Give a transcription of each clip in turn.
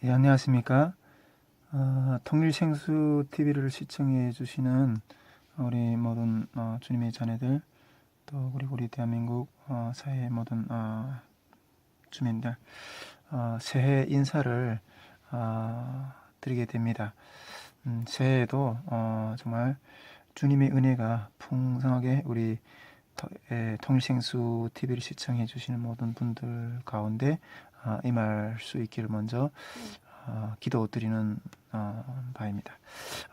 예, 안녕하십니까. 통일생수 TV를 시청해 주시는 우리 모든 주님의 자녀들, 또 그리고 우리 대한민국 사회의 모든 주민들, 새해 인사를 드리게 됩니다. 새해에도 정말 주님의 은혜가 풍성하게 우리 통일생수 TV를 시청해 주시는 모든 분들 가운데 임할 수 있기를 먼저 기도드리는 바입니다.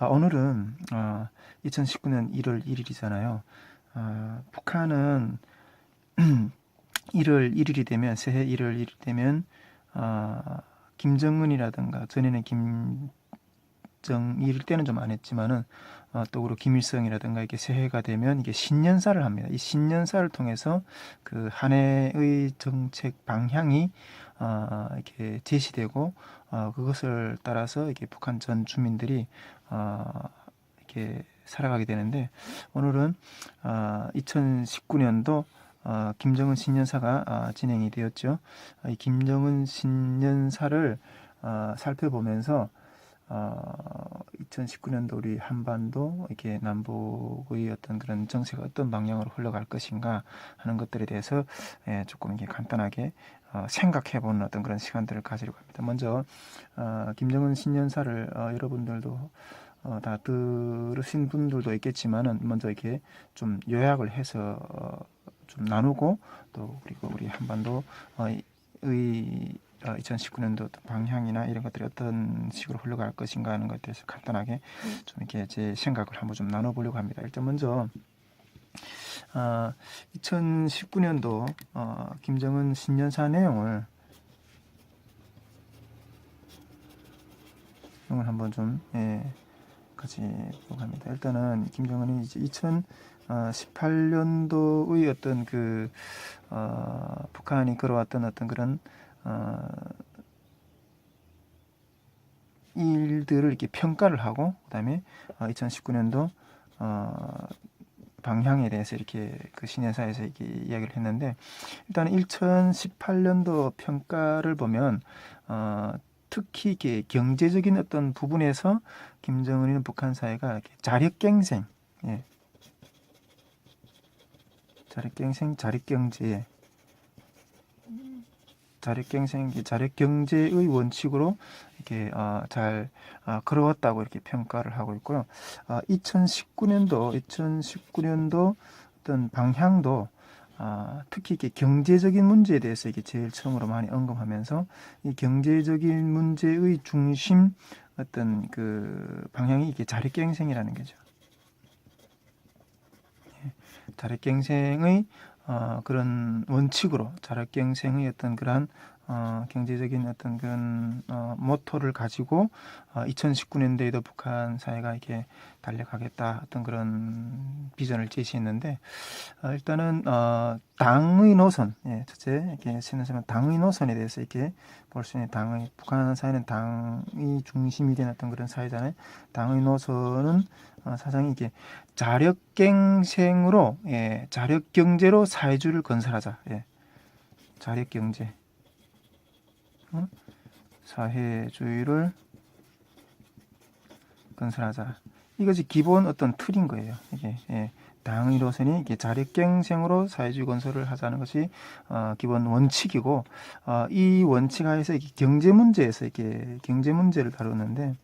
오늘은 2019년 1월 1일이잖아요. 북한은 1월 1일이 되면 새해 1월 1일이 되면 김정은이라든가 전에는 김정일 때는 좀 안 했지만은 또 그리고 김일성이라든가 이게 새해가 되면 이게 신년사를 합니다. 이 신년사를 통해서 그 한 해의 정책 방향이 이렇게 제시되고 그것을 따라서 이게 북한 전 주민들이 이렇게 살아가게 되는데 오늘은 2019년도 김정은 신년사가 진행이 되었죠. 이 김정은 신년사를 살펴보면서 2019년도 우리 한반도 이렇게 남북의 어떤 그런 정세가 어떤 방향으로 흘러갈 것인가 하는 것들에 대해서 조금 이렇게 간단하게 생각해보는 어떤 그런 시간들을 가지려고 합니다. 먼저 김정은 신년사를 여러분들도 다 들으신 분들도 있겠지만은 먼저 이렇게 좀 요약을 해서 좀 나누고 또 그리고 우리 한반도 의 2019년도 방향이나 이런 것들이 어떤 식으로 흘러갈 것인가 하는 것에 대해서 간단하게 좀 이렇게 제 생각을 한번 좀 나눠보려고 합니다. 일단 먼저 2019년도 김정은 신년사 내용을 한번 좀 같이 보고 합니다. 일단은 김정은이 이제 2018년도의 어떤 그 북한이 걸어왔던 어떤 그런 일들을 이렇게 평가를 하고 그다음에 2019년도 방향에 대해서 이렇게 그 신년사에서 이렇게 이야기를 했는데 일단 2018년도 평가를 보면 특히 이렇게 경제적인 어떤 부분에서 김정은이는 북한 사회가 이렇게 자력갱생, 자력갱생, 자력경제, 자력경제의 원칙으로 이렇게 잘 걸어왔다고 이렇게 평가를 하고 있고요. 2019년도 어떤 방향도 특히 이렇게 경제적인 문제에 대해서 이게 제일 처음으로 많이 언급하면서 이 경제적인 문제의 중심 어떤 그 방향이 이게 자력갱생이라는 거죠. 자력갱생의 그런 원칙으로 자력갱생의 어떤 그러한 경제적인 어떤 그런 모토를 가지고 2019년도에도 북한 사회가 이렇게 달려가겠다 어떤 그런 비전을 제시했는데 일단은 당의 노선, 첫째 이렇게 신선하면 당의 노선에 대해서 이렇게 볼 수 있는 당의 북한 사회는 당이 중심이 된 어떤 그런 사회잖아요. 당의 노선은 사상이 이게 자력갱생으로 자력경제로 사회주의를 건설하자. 자력경제, 사회주의를 건설하자. 이것이 기본 어떤 틀인 거예요. 이게 당의 노선이 이게 자력갱생으로 사회주의 건설을 하자는 것이 기본 원칙이고 이 원칙 하에서 이게 경제 문제에서 이렇게 경제 문제를 다루는데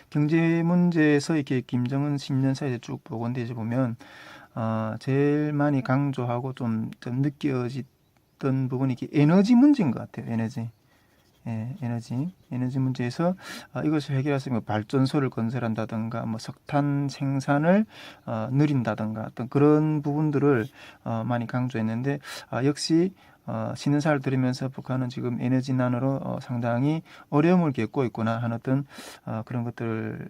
경제 문제에서 이렇게 김정은 신년사에 쭉 보건대 이제 보면 제일 많이 강조하고 좀 느껴졌던 부분이 이게 에너지 문제인 것 같아요. 에너지. 에너지 문제에서 이것을 해결할 수 있는 발전소를 건설한다든가 뭐 석탄 생산을 늘린다든가 어떤 그런 부분들을 많이 강조했는데 역시 신년사를 들으면서 북한은 지금 에너지난으로 상당히 어려움을 겪고 있구나 하는 어떤 그런 것들을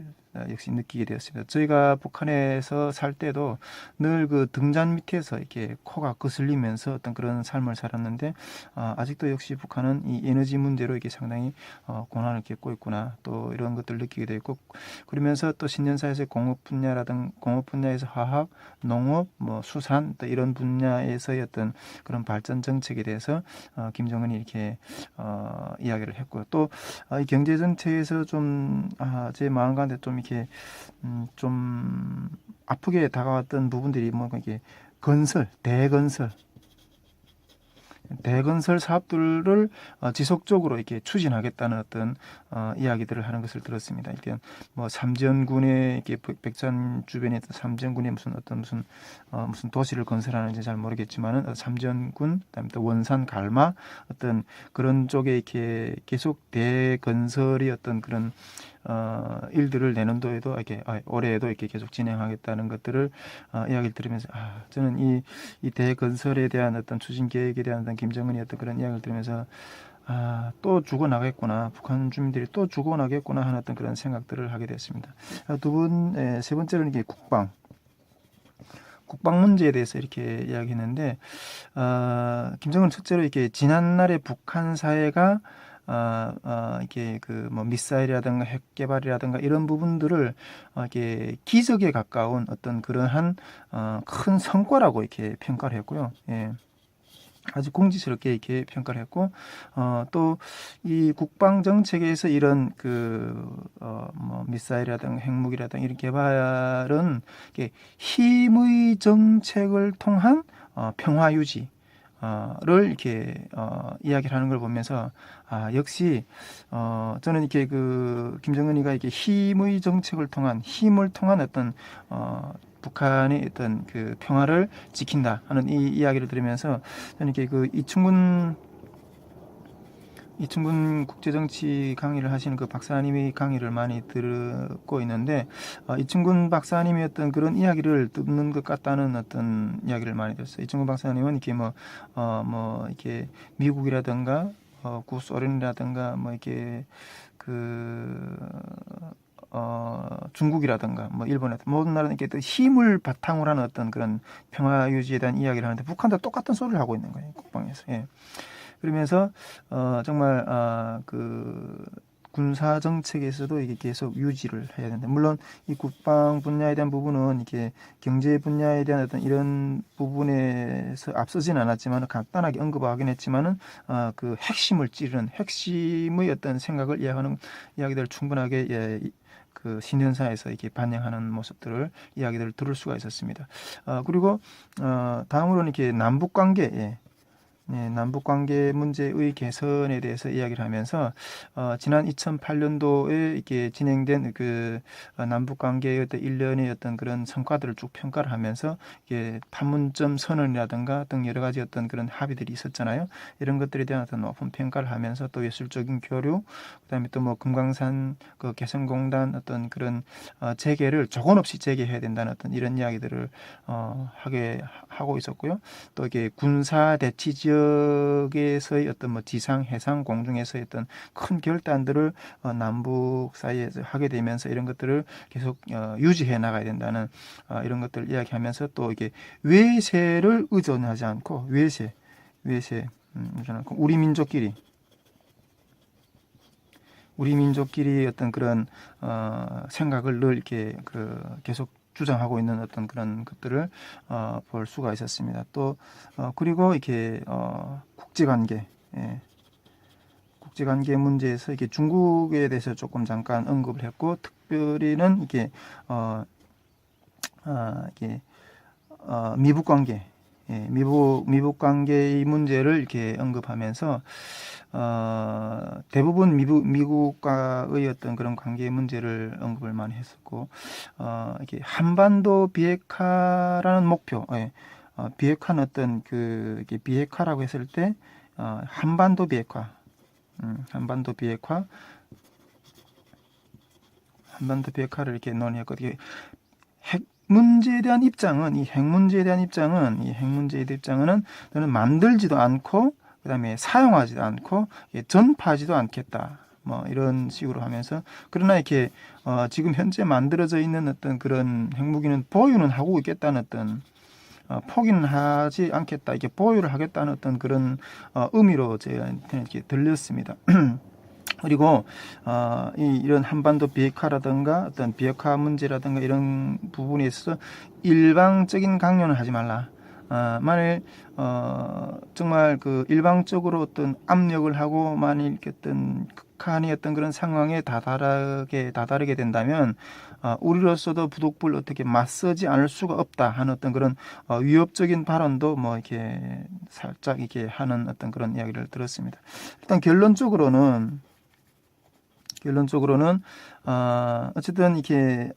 역시 느끼게 되었습니다. 저희가 북한에서 살 때도 늘 그 등잔 밑에서 이렇게 코가 거슬리면서 어떤 그런 삶을 살았는데, 아직도 역시 북한은 이 에너지 문제로 이게 상당히 고난을 겪고 있구나, 또 이런 것들을 느끼게 되고, 그러면서 또 신년사에서 공업 분야에서 화학, 농업, 뭐 수산, 또 이런 분야에서의 어떤 그런 발전 정책에 대해서 김정은이 이렇게 이야기를 했고요. 또 이 경제 정책에서 좀 제 마음 가운데 좀 이렇게 좀 아프게 다가왔던 부분들이 뭔가 이게 대건설 사업들을 지속적으로 이렇게 추진하겠다는 어떤 이야기들을 하는 것을 들었습니다. 이렇게 뭐 삼전군에 이렇게 백산 주변에 있던 삼전군에 무슨 도시를 건설하는지 잘 모르겠지만은 삼전군, 그다음에 또 원산 갈마 어떤 그런 쪽에 이렇게 계속 대건설이 어떤 그런 일들을 내년도에도 이렇게 올해에도 이렇게 계속 진행하겠다는 것들을 이야기를 들으면서 저는 이 대건설에 대한 어떤 추진 계획에 대한 어떤 김정은의 어떤 그런 이야기를 들으면서 또 죽어나겠구나, 북한 주민들이 또 죽어나겠구나 하는 어떤 그런 생각들을 하게 됐습니다. 세 번째로는 이게 국방 문제에 대해서 이렇게 이야기했는데, 김정은 첫째로 이렇게 지난날의 북한 사회가 이게 그 뭐 미사일이라든가 핵 개발이라든가 이런 부분들을 이렇게 기적에 가까운 어떤 그러한 큰 성과라고 이렇게 평가를 했고요. 예. 아주 공지스럽게 이렇게 평가를 했고, 또 이 국방 정책에서 이런 뭐 미사일이라든가 핵무기라든가 이런 개발은 이렇게 힘의 정책을 통한 평화 유지 를 이렇게 이야기를 하는 걸 보면서 역시 저는 이렇게 김정은이가 이렇게 힘을 통한 어떤 북한의 어떤 그 평화를 지킨다 하는 이 이야기를 들으면서 저는 이렇게 이충근 국제정치 강의를 하시는 그 박사님의 강의를 많이 듣고 있는데, 이충근 박사님의 어떤 그런 이야기를 듣는 것 같다는 어떤 이야기를 많이 들었어요. 이충근 박사님은 이렇게 뭐 이렇게 미국이라든가 구소련이라든가 뭐 이렇게 중국이라든가 뭐 일본 같은 모든 나라는 이렇게 또 힘을 바탕으로 하는 어떤 그런 평화 유지에 대한 이야기를 하는데, 북한도 똑같은 소리를 하고 있는 거예요, 국방에서. 예. 그러면서 정말 군사 정책에서도 이게 계속 유지를 해야 되는데, 물론 이 국방 분야에 대한 부분은 이게 경제 분야에 대한 어떤 이런 부분에서 앞서지는 않았지만 간단하게 언급하긴 했지만은 그 핵심을 찌르는 핵심의 어떤 생각을 이야기하는 이야기들을 충분하게 그 신년사에서 이렇게 반영하는 모습들을 이야기들을 들을 수가 있었습니다. 그리고 다음으로는 이렇게 남북 관계. 남북 관계 문제의 개선에 대해서 이야기를 하면서 지난 2008년도에 이렇게 진행된 남북 관계의 어떤 일련의 어떤 그런 성과들을 쭉 평가를 하면서 이게 판문점 선언이라든가 등 여러 가지 어떤 그런 합의들이 있었잖아요. 이런 것들에 대한 어떤 높은 평가를 하면서 또 예술적인 교류, 그다음에 또 뭐 금강산 개성공단 어떤 그런 재개를 조건 없이 재개해야 된다는 어떤 이런 이야기들을 하고 있었고요. 또 이게 군사 대치 지역에서의 어떤 뭐 지상, 해상, 공중에서의 어떤 큰 결단들을 남북 사이에서 하게 되면서 이런 것들을 계속 유지해 나가야 된다는 이런 것들을 이야기하면서, 또 이게 외세를 의존하지 않고 의존 않고 우리 민족끼리 어떤 그런 생각을 늘 이렇게 계속 주장하고 있는 어떤 그런 것들을 볼 수가 있었습니다. 또 그리고 이렇게 국제관계 문제에서 이게 중국에 대해서 조금 잠깐 언급을 했고, 특별히는 이게 미북 관계, 미북 관계의 문제를 이렇게 언급하면서 대부분 미국과의 어떤 그런 관계 문제를 언급을 많이 했었고, 이렇게 한반도 비핵화라는 목표, 비핵화는 어떤 이게 비핵화라고 했을 때 한반도 비핵화를 이렇게 논의했고, 핵 문제에 대한 입장은 저는 만들지도 않고 그다음에 사용하지도 않고 전파하지도 않겠다. 뭐 이런 식으로 하면서 그러나 이렇게 지금 현재 만들어져 있는 어떤 그런 핵무기는 보유는 하고 있겠다는 어떤 포기는 하지 않겠다 이렇게 보유를 하겠다는 어떤 그런 의미로 저한테 이렇게 들렸습니다. 그리고 이런 한반도 비핵화라든가 어떤 비핵화 문제라든가 이런 부분에 있어서 일방적인 강요는 하지 말라. 만일 정말 그 일방적으로 어떤 압력을 하고 만일 어떤 극한의 어떤 그런 상황에 다다르게 된다면 우리로서도 부독불 어떻게 맞서지 않을 수가 없다 하는 어떤 그런 위협적인 발언도 뭐 이렇게 살짝 이렇게 하는 어떤 그런 이야기를 들었습니다. 일단 결론적으로는 어쨌든 이렇게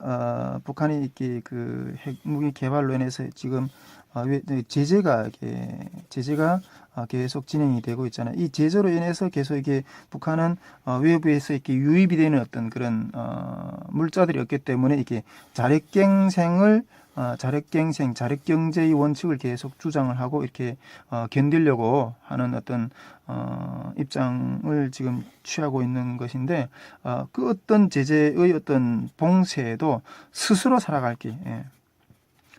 북한이 이렇게 그 핵무기 개발로 인해서 지금 제재가 계속 진행이 되고 있잖아요. 이 제재로 인해서 계속 이게 북한은 외부에서 이렇게 유입이 되는 어떤 그런 물자들이 없기 때문에 이게 자력경제의 원칙을 계속 주장을 하고 이렇게 견디려고 하는 어떤 입장을 지금 취하고 있는 것인데 그 어떤 제재의 어떤 봉쇄에도 스스로 살아갈 길,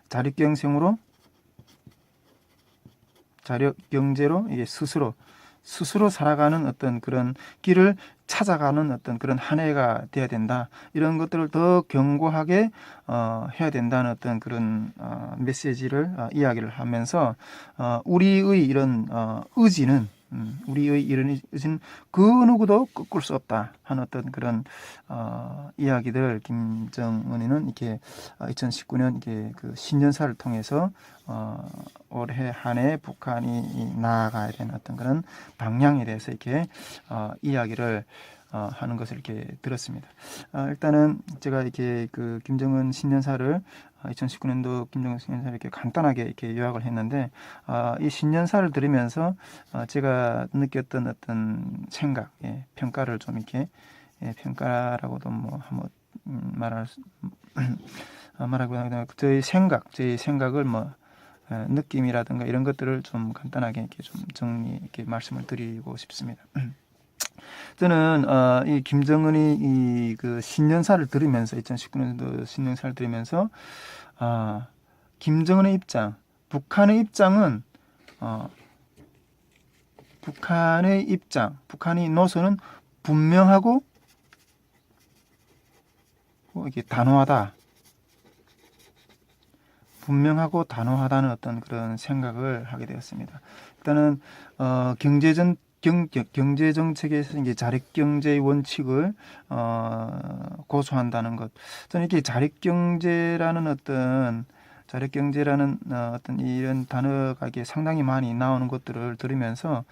자력경제로 이게 스스로 살아가는 어떤 그런 길을 찾아가는 어떤 그런 한 해가 돼야 된다. 이런 것들을 더 견고하게 해야 된다는 어떤 그런 메시지를 이야기를 하면서 우리의 이런 의지는 그 누구도 꺾을 수 없다 하는 어떤 그런 이야기들 김정은이는 이렇게 2019년 이게 그 신년사를 통해서 올해 한 해 북한이 나아가야 되는 어떤 그런 방향에 대해서 이렇게 이야기를 하는 것을 이렇게 들었습니다. 일단은 제가 이렇게 그 김정은 신년사를 2019년도 김정은 신년사를 이렇게 간단하게 이렇게 요약을 했는데 이 신년사를 들으면서 제가 느꼈던 어떤 생각, 평가를 좀 이렇게 평가라고도 뭐 한번 말하고 저희 생각을 뭐 느낌이라든가 이런 것들을 좀 간단하게 이렇게 좀 이렇게 말씀을 드리고 싶습니다. 저는 이 김정은이 이 그 신년사를 들으면서 2019년도 신년사를 들으면서 김정은의 입장, 북한의 입장은 북한의 노선은 분명하고 이게 단호하다는 어떤 그런 생각을 하게 되었습니다. 일단은 경제 정책에서 이제 자립경제의 원칙을 고수한다는 것. 저는 이렇게 자립경제라는 어떤 이런 단어가 이게 상당히 많이 나오는 것들을 들으면서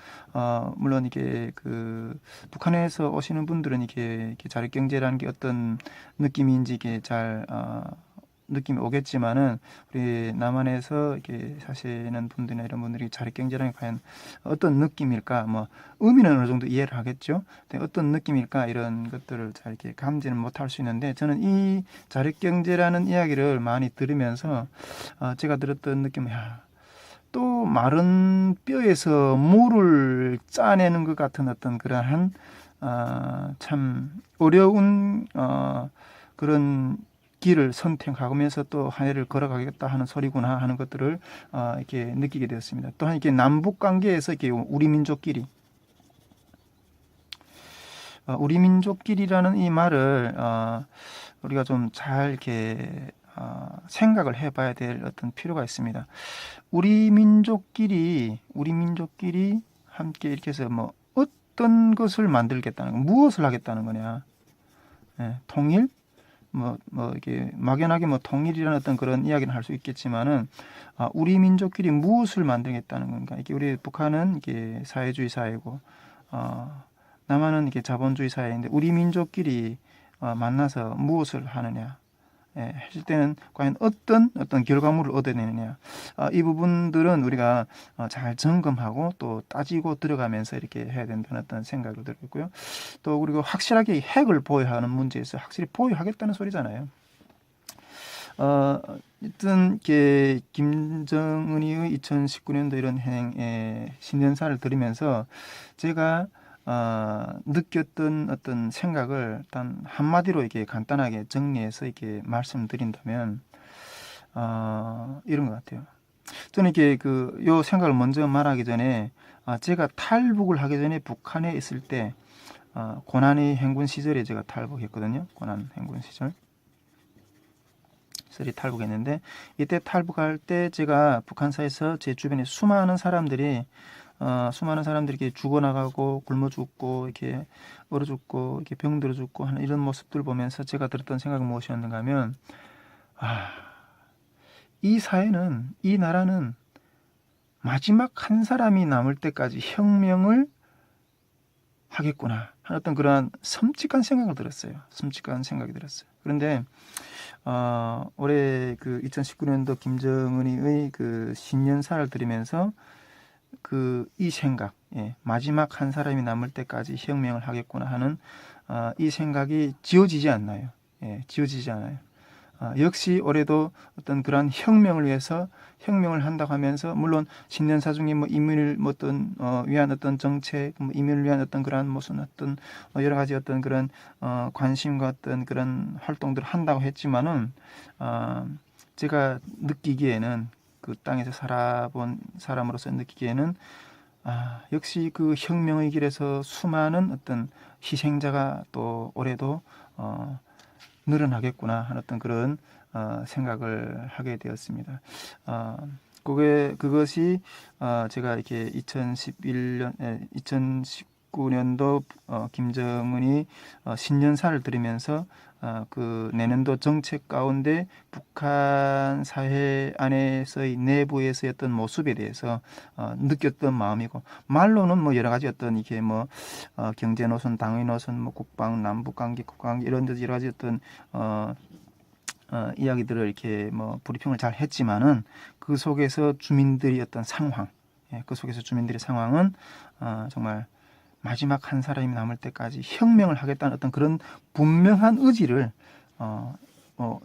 물론 이게 그 북한에서 오시는 분들은 이게 자립경제라는 게 어떤 느낌인지 이게 잘 느낌이 오겠지만은 우리 남한에서 이렇게 사시는 분들이나 이런 분들이 자립경제라는 게 과연 어떤 느낌일까, 뭐 의미는 어느 정도 이해를 하겠죠. 근데 어떤 느낌일까 이런 것들을 잘 이렇게 감지는 못할 수 있는데 저는 이 자립경제라는 이야기를 많이 들으면서 제가 들었던 느낌은 또 마른 뼈에서 물을 짜내는 것 같은 어떤 그러한 참 어려운 그런 길을 선택하면서 또 한 해를 걸어가겠다 하는 소리구나 하는 것들을 이렇게 느끼게 되었습니다. 또한 이렇게 남북 관계에서 이렇게 우리 민족끼리라는 이 말을 우리가 좀 잘 이렇게 생각을 해봐야 될 어떤 필요가 있습니다. 우리 민족끼리 함께 이렇게 해서 뭐 어떤 것을 만들겠다는 거, 무엇을 하겠다는 거냐? 통일? 이렇게 막연하게 통일이라는 어떤 그런 이야기는 할 수 있겠지만은 우리 민족끼리 무엇을 만들겠다는 건가? 이게 우리 북한은 이게 사회주의 사회고 남한은 이게 자본주의 사회인데 우리 민족끼리 만나서 무엇을 하느냐? 했을 때는 과연 어떤 결과물을 얻어내느냐 이 부분들은 우리가 잘 점검하고 또 따지고 들어가면서 이렇게 해야 된다는 어떤 생각을 들었고요. 또 그리고 확실하게 핵을 보유하는 문제에서 확실히 보유하겠다는 소리잖아요. 어쨌든 김정은이의 2019년도 이런 신년사를 들으면서 제가 느꼈던 어떤 생각을 단 한마디로 이렇게 간단하게 정리해서 이렇게 말씀드린다면 이런 것 같아요. 저는 이렇게 요 생각을 먼저 말하기 전에 제가 탈북을 하기 전에 북한에 있을 때 고난의 행군 시절에 제가 탈북했거든요. 고난 행군 시절에 탈북했는데 이때 탈북할 때 제가 북한사에서 제 주변에 수많은 사람들이 이렇게 죽어나가고 굶어 죽고 이렇게 얼어 죽고 이렇게 병들어 죽고 하는 이런 모습들 보면서 제가 들었던 생각은 무엇이었는가 하면 이 사회는, 이 나라는 마지막 한 사람이 남을 때까지 혁명을 하겠구나 하는 어떤 그러한 섬찟한 생각을 들었어요. 섬찟한 생각이 들었어요. 그런데 올해 2019년도 김정은이의 신년사를 들으면서 이 생각, 마지막 한 사람이 남을 때까지 혁명을 하겠구나 하는 이 생각이 지워지지 않나요? 지워지지 않아요. 역시 올해도 어떤 그러한 혁명을 위해서 혁명을 한다고 하면서 물론 신년사 중에 뭐 인민을 뭐 어떤 위한 어떤 정책, 뭐 인민을 위한 어떤 그러한 무슨 어떤 여러 가지 어떤 그런 관심과 어떤 그런 활동들을 한다고 했지만은 제가 느끼기에는 그 땅에서 살아본 사람으로서 느끼기에는 역시 그 혁명의 길에서 수많은 어떤 희생자가 또 올해도 늘어나겠구나 하는 어떤 그런 생각을 하게 되었습니다. 그것이 제가 이렇게 2019년도 김정은이 신년사를 들으면서 그 내년도 정책 가운데 북한 사회 안에서의 내부에서의 어떤 모습에 대해서 느꼈던 마음이고, 말로는 뭐 여러 가지 어떤 이게 뭐 경제 노선, 당위 노선, 뭐 국방, 남북 관계, 국관계 이런 데 여러 가지 어떤 이야기들을 이렇게 뭐 브리핑을 잘 했지만은 그 속에서 주민들이 어떤 상황, 그 속에서 주민들의 상황은 정말 마지막 한 사람이 남을 때까지 혁명을 하겠다는 어떤 그런 분명한 의지를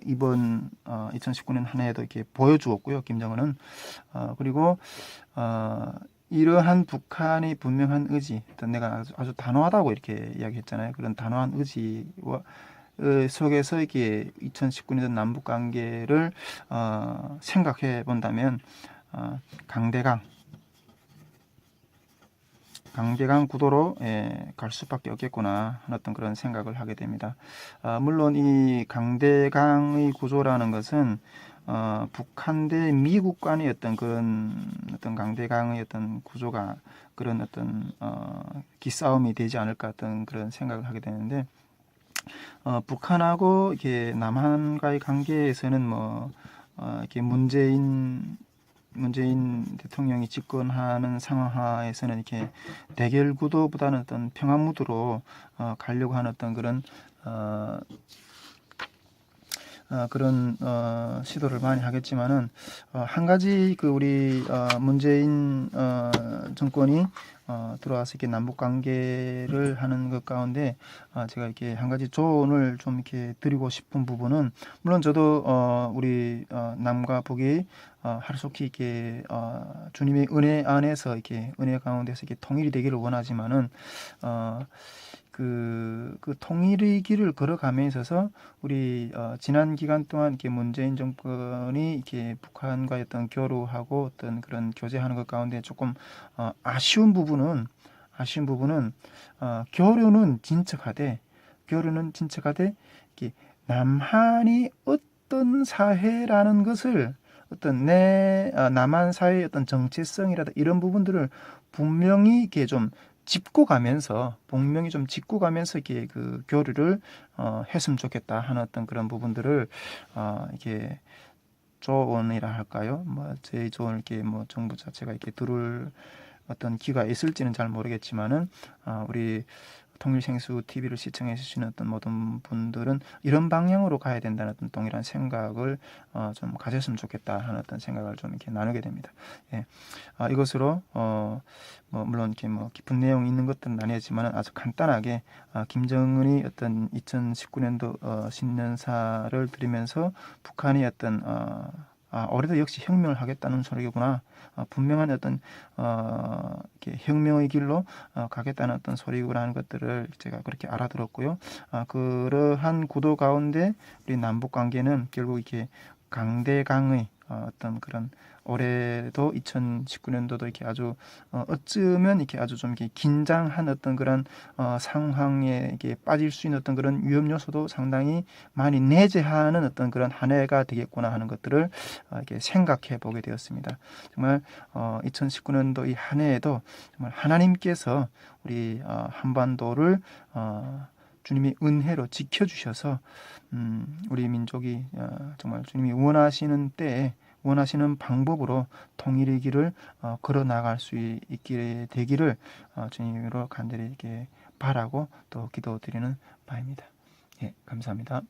이번 2019년 한 해에도 이렇게 보여주었고요. 김정은은 그리고 이러한 북한의 분명한 의지, 어떤 내가 아주 단호하다고 이렇게 이야기했잖아요. 그런 단호한 의지와 속에서 이렇게 2019년 남북 관계를 생각해 본다면 강대강 구도로 갈 수밖에 없겠구나 하는 어떤 그런 생각을 하게 됩니다. 물론 이 강대강의 구조라는 것은 북한 대 미국 간의 어떤 그런 어떤 강대강의 어떤 구조가 그런 어떤 기싸움이 되지 않을까 어떤 그런 생각을 하게 되는데, 북한하고 이렇게 남한과의 관계에서는 뭐 이렇게 문재인 대통령이 집권하는 상황하에서는 이렇게 대결 구도보다는 어떤 평화 무드로 가려고 하는 어떤 그런 시도를 많이 하겠지만은 한 가지 우리 문재인 정권이 들어와서 이렇게 남북 관계를 하는 것 가운데 제가 이렇게 한 가지 조언을 좀 이렇게 드리고 싶은 부분은, 물론 저도 우리 남과 북이 하루속히 이렇게 주님의 은혜 안에서 이렇게 은혜 가운데서 이렇게 통일이 되기를 원하지만은 그 통일의 길을 걸어감에 있어서 우리 지난 기간 동안 이렇게 문재인 정권이 이렇게 북한과의 어떤 교류하고 어떤 그런 교제하는 것 가운데 조금 아쉬운 부분은 교류는 진척하되 이렇게 남한이 어떤 사회라는 것을 어떤 남한 사회의 어떤 정체성이라든 이런 부분들을 분명히 이렇게 좀 짚고 가면서 이렇게 그 교류를 했으면 좋겠다 하는 어떤 그런 부분들을 이렇게 조언이라 할까요? 뭐 제 조언을 이렇게 뭐 정부 자체가 이렇게 들을 어떤 기가 있을지는 잘 모르겠지만은 우리 통일생수 TV를 시청해 주시는 어떤 모든 분들은 이런 방향으로 가야 된다는 어떤 동일한 생각을 좀 가졌으면 좋겠다 하는 어떤 생각을 좀 이렇게 나누게 됩니다. 이것으로 뭐 물론 이렇게 뭐 깊은 내용이 있는 것들은 아니지만 아주 간단하게 김정은이 어떤 2019년도 신년사를 들으면서 북한이 어떤 올해도 역시 혁명을 하겠다는 소리구나. 분명한 어떤 이렇게 혁명의 길로 가겠다는 어떤 소리구나 하는 것들을 제가 그렇게 알아들었고요. 그러한 구도 가운데 우리 남북 관계는 결국 이렇게 강대강의 어떤 그런 올해도 2019년도도 이렇게 아주 어쩌면 이렇게 아주 좀 이렇게 긴장한 어떤 그런 상황에 이렇게 빠질 수 있는 어떤 그런 위험 요소도 상당히 많이 내재하는 어떤 그런 한 해가 되겠구나 하는 것들을 이렇게 생각해 보게 되었습니다. 정말 2019년도 이 한 해에도 정말 하나님께서 우리 한반도를 주님이 은혜로 지켜주셔서 우리 민족이 정말 주님이 원하시는 때에 원하시는 방법으로 통일의 길을 걸어 나갈 수 있게 되기를 주님으로 간절히 이렇게 바라고 또 기도드리는 바입니다. 예, 감사합니다.